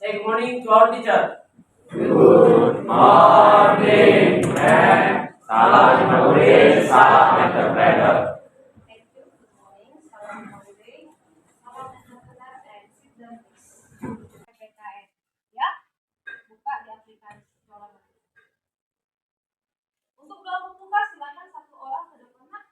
Good morning to our teacher. Good morning, and salam menulis, salam entrepreneur. Thank you. Good morning. Salam holiday. Salam entrepreneur and sit down please. PPKN. Ya, buka di aplikasi sekolah. Untuk belum membuka silakan satu orang ke depan. Nak.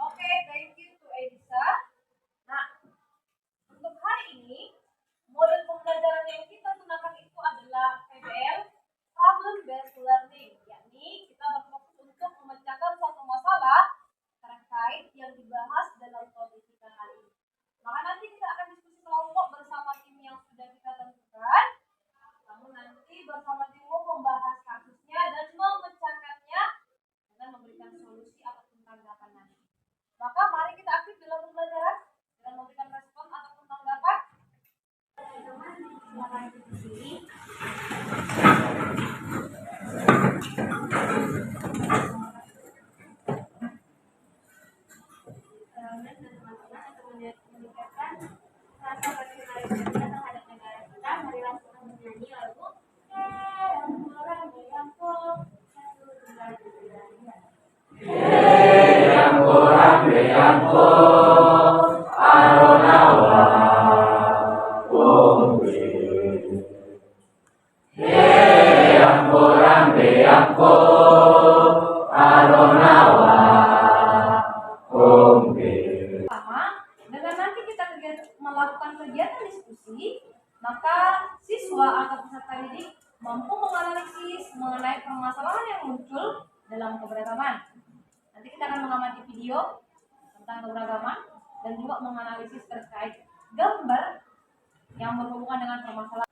Oke, thank you to Edisa. Nah, untuk hari ini model pembelajaran yang kita gunakan itu adalah PBL, Problem Based Learning, yakni kita berfokus untuk memecahkan suatu masalah terkait yang dibahas dalam topik kita hari ini. Maka nanti kita akan diskusi kelompok bersama tim yang sudah kita tentukan. Namun nanti bersama timmu membahas kasusnya dan memecahkannya dengan memberikan solusi ataupun tanggapan nanti. Maka mari kita aktif dalam pembelajaran dengan memberikan respon ataupun tanggapan. Silakan berdiri. Dan teman-teman untuk meningkatkan rasa patriotisme kita terhadap negara kita, marilah kita menyanyi lagu Yang aronawa kumbi. Yang aronawa kumbi. Pertama, dengan nanti kita melakukan kegiatan diskusi, maka siswa atau peserta didik mampu menganalisis mengenai permasalahan yang muncul dalam keberagaman. Nanti kita akan mengamati video tentang keberagaman dan juga menganalisis terkait gambar yang berhubungan dengan permasalahan.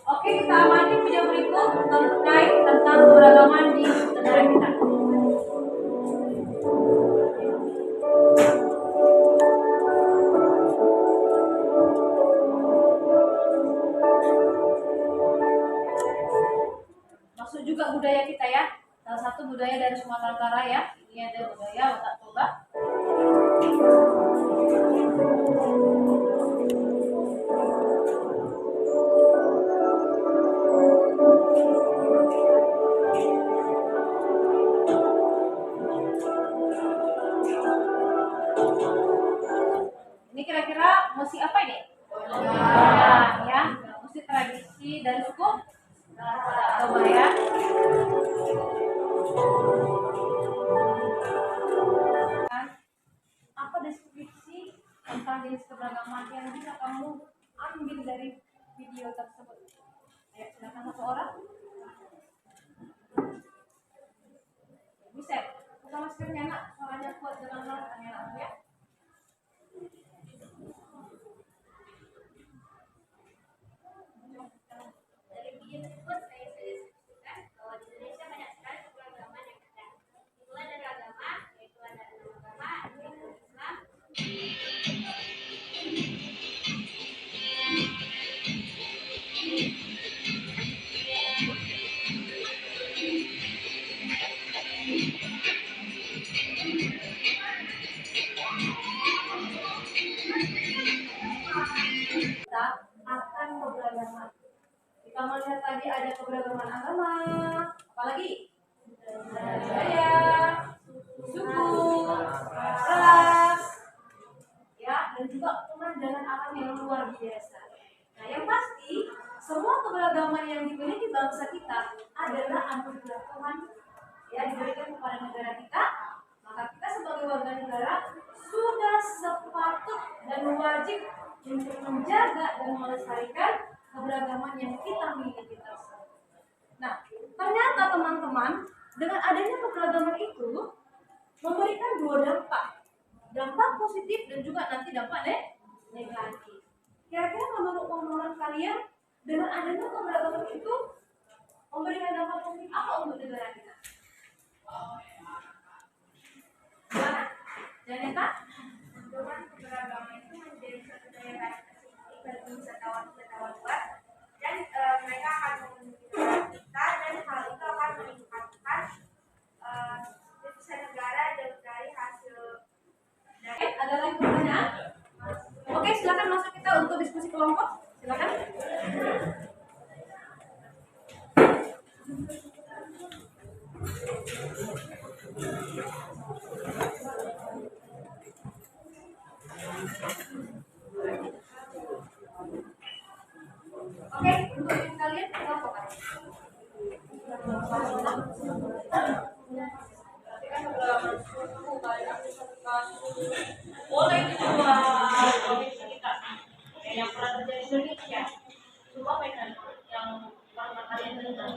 Oke, kita amati video berikut terkait tentang keberagaman di negara kita. Masuk juga budaya kita ya. Salah satu budaya dari Sumatera Utara ya. Ini ada budaya Otak Toba. Ini kira-kira musik apa ini? Ya, musik tradisi dari suku Toba ya. Apa deskripsi tentang jenis keberagaman yang bisa kamu ambil dari video tersebut? Ayo, silakan satu orang. Bisa, buka maskernya nak, suaranya kuat dengan tanya aku ya. Dari video tersebut saya sudah diskusikan bahwa di Indonesia banyak sekali keberagaman yang ada. Dimulai dari agama, yaitu ada 6 agama, yaitu Islam, Kita akan keberagaman. Kita melihat tadi ada keberagaman agama, apalagi budaya, suku, ras, ya, dan juga pemandangan alam yang luar biasa. Nah, yang pasti semua keberagaman yang dimiliki bangsa kita adalah anugerah Tuhan ya diberikan kepada negara kita. Maka kita sebagai warga negara sudah sepatut dan wajib untuk menjaga dan melestarikan keberagaman yang kita miliki tersebut. Nah, ternyata teman-teman, dengan adanya keberagaman itu memberikan dua dampak. Dampak positif dan juga nanti dampak negatif. Kira-kira menurut kalian Dengan adanya keberagaman itu memberikan dampak positif apa untuk negara kita? Gimana? Janeta? Dengan keberagaman itu menjadi satu daya tarik tersendiri bagi wisatawan-wisatawan luar dan mereka akan mengunjungi kita dan hal itu akan meningkatkan devisa negara dari hasil dari Ada lagi pertanyaan? Oke, silakan masuk kita untuk diskusi kelompok. Silakan. Oke, untuk yang kalian kelompok. Boleh itu dua provinsi kita yang pernah terjadi di Indonesia. Coba pengen yang pernah kalian dengar.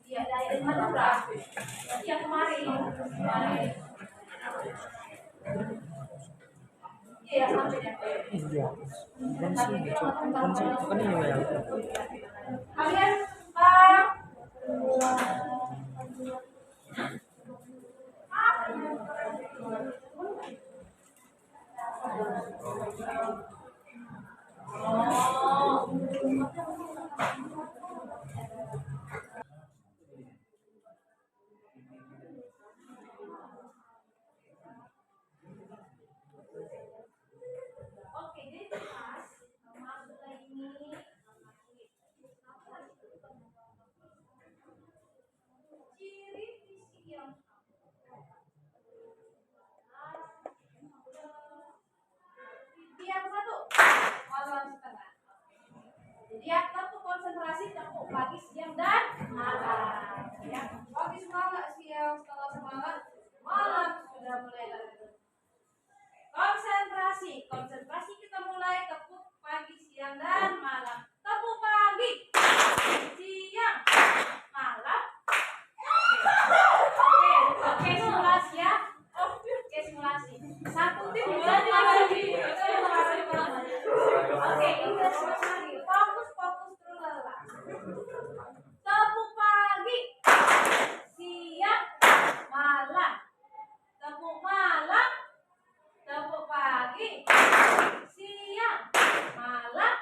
Iya, dari Madura. Berarti yang kemarin. Iya, sampai deh. Kalian oke, jadi pas masuk lagi ini ciri fisik yang yang satu malam setengah. Jadi yang satu konsentrasi tepuk pagi, siang dan malam. Ya, pagi semangat, siang setelah semangat, malam sudah mulai lagi. Konsentrasi kita mulai tepuk pagi, siang dan malam. Tepuk pagi, siang, malam. Oke, simulasi ya. Oke, simulasi. Satu tim lagi. Oke, kita simulasi. Fokus terus lelah. Tepuk pagi, siang, malam. Tepuk malam, tepuk pagi, siang, malam.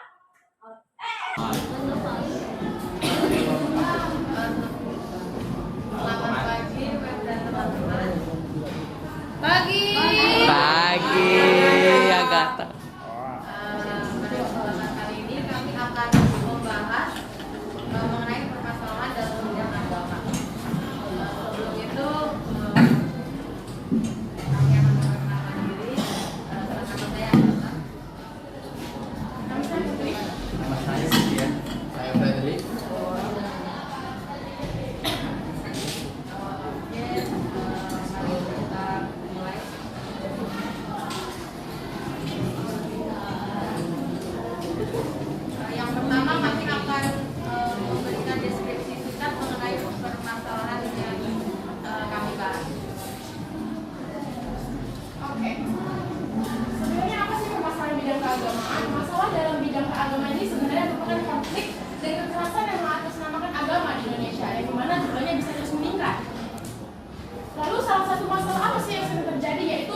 Pagi Agatha. Pada kesempatan kali ini kami akan membahas mengenai permasalahan dalam bidang agama. Sebelum itu kami akan memperkenalkan diri. Nama saya Agatha. Nama saya Putri. Nama saya Sekian. Saya Fredrik. Mari kita mulai. Yang pertama kami akan memberikan deskripsi singkat mengenai permasalahan yang kami bahas. Oke. Sebenarnya apa sih permasalahan bidang keagamaan? Masalah dalam bidang keagamaan ini sebenarnya merupakan konflik dan kekerasan yang mengatasnamakan agama di Indonesia, yang dimana jumlahnya bisa terus meningkat. Lalu salah satu masalah apa sih yang sering terjadi, yaitu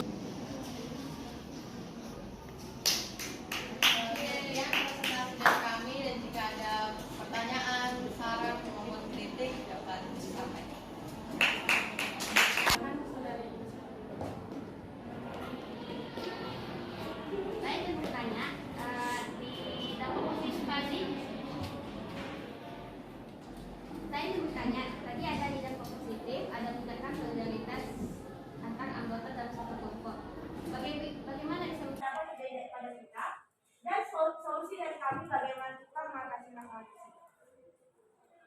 Sekian presentasi kami, dan jika ada pertanyaan, saran maupun kritik dapat disampaikan. Saya ingin bertanya, di dampak partisipasi, saya ingin bertanya, tadi ada di dampak positif, ada meningkatkan solidaritas antar anggota dalam satu kelompok. Bagaimana bisa Dapat terjadi pada kita dan solusi dari kami bagaimana kita mengatasi masalah tersebut.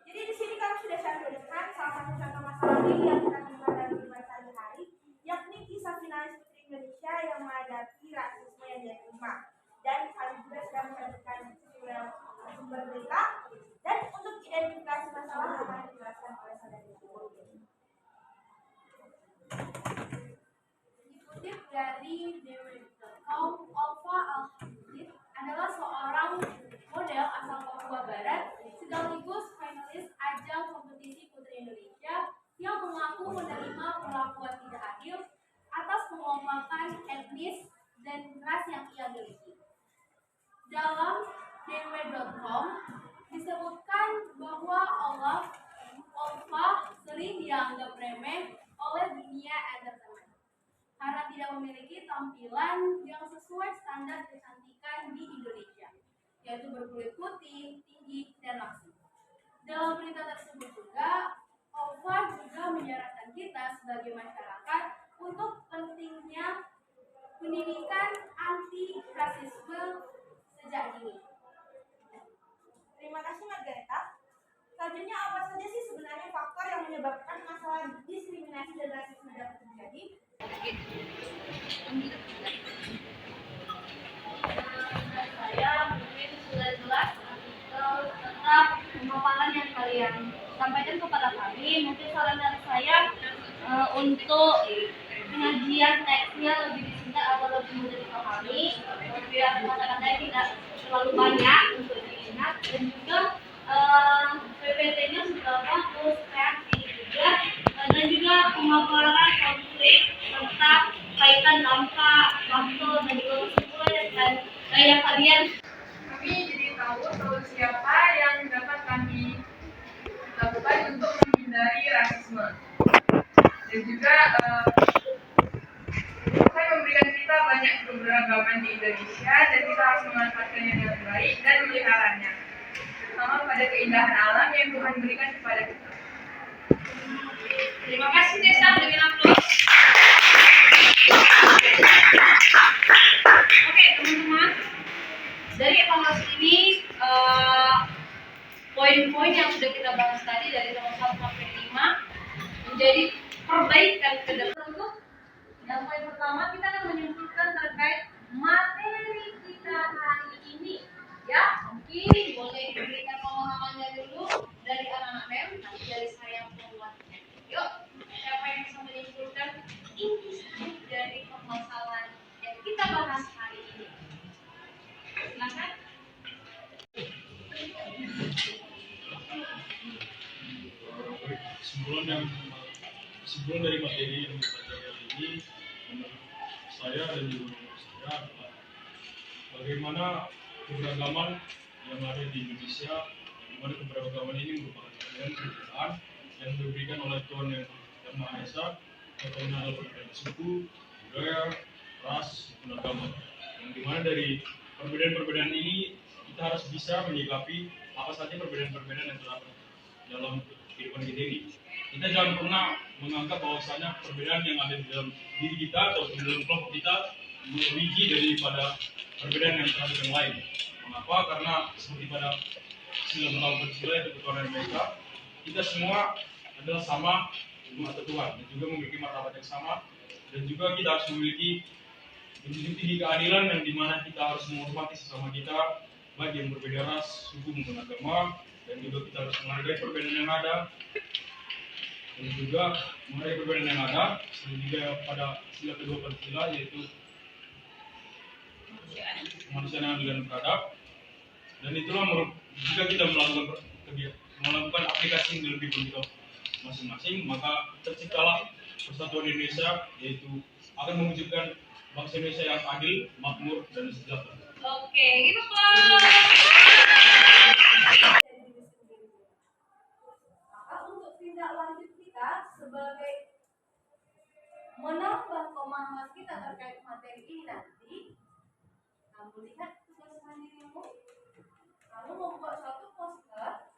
Jadi di sini kami sudah sampaikan salah satu contoh masalah ini yang kita temukan dalam kehidupan sehari-hari, yakni kisah finalis putri Indonesia yang menghadapi rasisme yang dia terima, dan kami juga sudah dalam dw.com disebutkan bahwa Allah sering dianggap remeh oleh dunia entertainment karena tidak memiliki tampilan yang sesuai standar kecantikan di Indonesia, yaitu berkulit putih, tinggi, dan langsing. Dalam berita tersebut juga, Ova juga menyarankan kita sebagai masyarakat untuk pentingnya pendidikan anti rasisme sejak dini. Terima kasih Margareta. Selanjutnya, apa saja sih sebenarnya faktor yang menyebabkan masalah diskriminasi dan rasisme dapat terjadi? Saya mungkin sudah jelas tentang pemaparan yang kalian sampaikan kepada kami. Mungkin saran dari saya untuk pengajian teksnya lebih disingkat atau lebih mudah dipahami, biar kata-katanya tidak terlalu banyak untuk diingat, dan juga PPT-nya sudah bagus, kreatif juga, dan juga pemaparan konflik serta kaitan dampak, faktor, dan juga kesimpulan dan gaya kalian. Kami jadi tahu solusi apa yang dapat kami lakukan untuk menghindari rasisme. Dan juga Tuhan memberikan kita banyak keberagaman di Indonesia dan kita harus memanfaatkannya dengan baik dan memeliharanya, terutama pada keindahan alam yang Tuhan berikan kepada kita. Terima kasih Desa dengan aplaus. Oke teman-teman, dari evaluasi ini poin-poin yang sudah kita bahas tadi dari nomor 1 sampai 5 menjadi perbaikan ke depan. Untuk yang poin pertama kita akan menyimpulkan terkait materi kita hari ini, ya. Mungkin boleh diberikan pemahamannya dulu dari anak-anak MEM, nanti dari saya penguatnya. Yuk, siapa yang bisa menyimpulkan inti dari permasalahan yang kita bahas hari ini? Silakan. Kesimpulan dari materi yang kita pelajari ini, menurut saya dan juga menurut saya adalah bagaimana keberagaman yang ada di Indonesia, di mana keberagaman ini merupakan perbedaan yang diberikan oleh Tuhan yang Maha Esa, contohnya adalah perbedaan suku, budaya, ras, dan agama. Yang dimana dari perbedaan-perbedaan ini kita harus bisa menyikapi apa saja perbedaan-perbedaan yang terdapat dalam kehidupan kita ini. Kita jangan pernah menganggap bahwasanya perbedaan yang ada di dalam diri kita atau di dalam kelompok kita melebihi daripada perbedaan yang terhadap yang lain. Mengapa? Karena seperti pada sila melawan Pancasila itu ketuhanan mereka, kita semua adalah sama di mata Tuhan dan juga memiliki martabat yang sama, dan juga kita harus memiliki menjunjung tinggi keadilan yang dimana kita harus menghormati sesama kita, baik yang berbeda ras, suku maupun agama, dan juga kita harus menghargai perbedaan yang ada, dan juga menghargai perbedaan yang ada, dan juga pada sila kedua Pancasila yaitu kemanusiaan yang adil dan beradab. Dan itulah jika kita melakukan aplikasi yang lebih kita masing-masing, maka terciptalah persatuan Indonesia, yaitu akan mewujudkan bangsa Indonesia yang adil, makmur, dan sejahtera. Oke, itu Pak. Maka untuk tindak lanjut kita sebagai menambah pemahaman kita terkait materi ini nanti, kamu lihat tugas mandirimu, kamu membuat suatu poster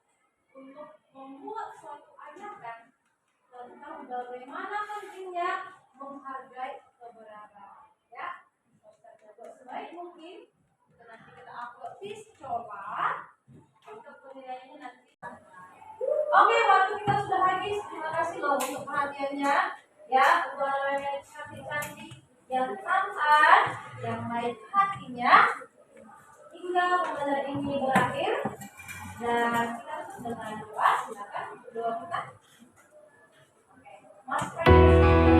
untuk membuat suatu ajakan tentang bagaimana pentingnya menghargai keberagaman, ya. Posternya buat sebaik mungkin, nanti kita upload di coba untuk penilaiannya nanti. Oke, waktu kita sudah habis. Terima kasih loh untuk perhatiannya, ya. Buat yang cantik-cantik, yang tampan, yang baik hatinya, hingga pembelajaran ini berakhir. Dan kita tutup dengan doa. Silakan doa kita. Oke, Mas Pres.